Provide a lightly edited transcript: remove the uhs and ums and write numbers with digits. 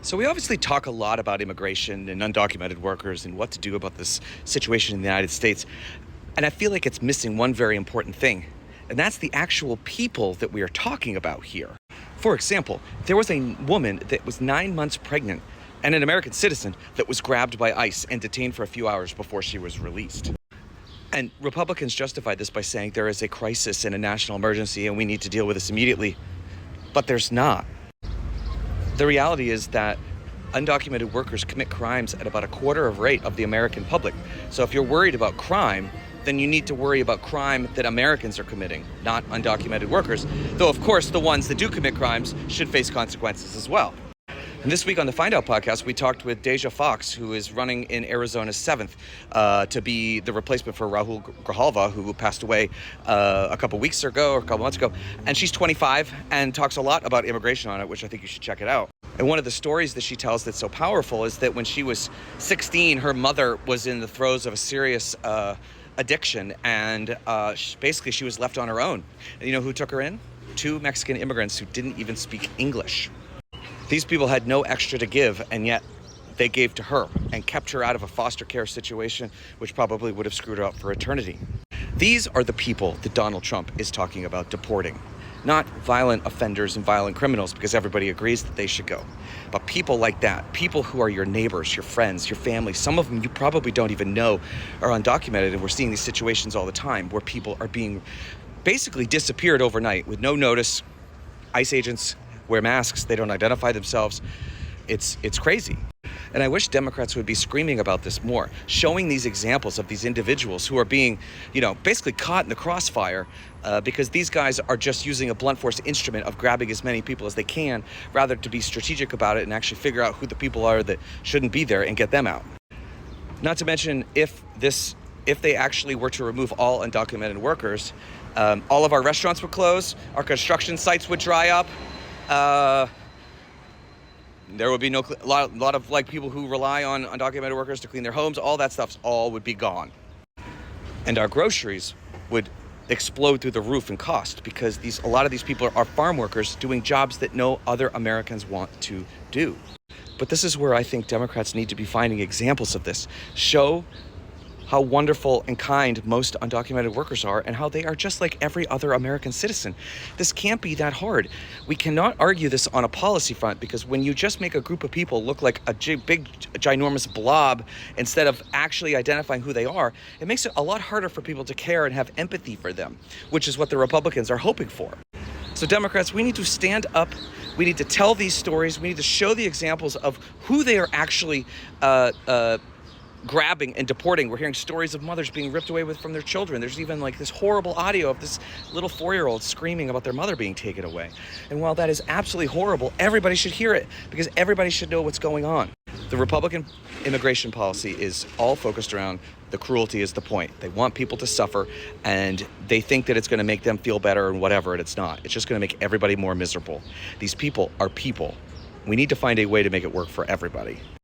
So we obviously talk a lot about immigration and undocumented workers and what to do about this situation in the United States. And I feel like it's missing one very important thing, and that's the actual people that we are talking about here. For example, there was a woman that was 9 months pregnant and an American citizen that was grabbed by ICE and detained for a few hours before she was released. And Republicans justify this by saying there is a crisis and a national emergency and we need to deal with this immediately. But there's not. The reality is that undocumented workers commit crimes at about a quarter of rate of the American public. So if you're worried about crime, then you need to worry about crime that Americans are committing, not undocumented workers. Though, of course, the ones that do commit crimes should face consequences as well. And this week on the Find Out podcast, we talked with Deja Fox, who is running in Arizona's 7th to be the replacement for Rahul Grijalva, who passed away a couple months ago. And she's 25 and talks a lot about immigration on it, which I think you should check it out. And one of the stories that she tells that's so powerful is that when she was 16, her mother was in the throes of a serious addiction, and basically she was left on her own. And you know who took her in? 2 Mexican immigrants who didn't even speak English. These people had no extra to give, and yet they gave to her and kept her out of a foster care situation, which probably would have screwed her up for eternity. These are the people that Donald Trump is talking about deporting. Not violent offenders and violent criminals, because everybody agrees that they should go. But people like that, people who are your neighbors, your friends, your family, some of them you probably don't even know are undocumented, and we're seeing these situations all the time where people are being basically disappeared overnight with no notice. ICE agents wear masks, they don't identify themselves. It's crazy. And I wish Democrats would be screaming about this more, showing these examples of these individuals who are being, basically caught in the crossfire because these guys are just using a blunt force instrument of grabbing as many people as they can, rather to be strategic about it and actually figure out who the people are that shouldn't be there and get them out. Not to mention, if they actually were to remove all undocumented workers, all of our restaurants would close, our construction sites would dry up. There would be a lot of people who rely on undocumented workers to clean their homes. All that stuff all would be gone. And our groceries would explode through the roof in cost, because a lot of these people are farm workers doing jobs that no other Americans want to do. But this is where I think Democrats need to be finding examples of this. Show how wonderful and kind most undocumented workers are, and how they are just like every other American citizen. This can't be that hard. We cannot argue this on a policy front, because when you just make a group of people look like a big, ginormous blob instead of actually identifying who they are, it makes it a lot harder for people to care and have empathy for them, which is what the Republicans are hoping for. So Democrats, we need to stand up. We need to tell these stories. We need to show the examples of who they are actually grabbing and deporting. We're hearing stories of mothers being ripped away from their children. There's even this horrible audio of this little 4-year-old screaming about their mother being taken away. And while that is absolutely horrible, everybody should hear it, because everybody should know what's going on. The Republican immigration policy is all focused around the cruelty is the point. They want people to suffer, and they think that it's going to make them feel better and whatever, and it's not. It's just going to make everybody more miserable. These people are people. We need to find a way to make it work for everybody.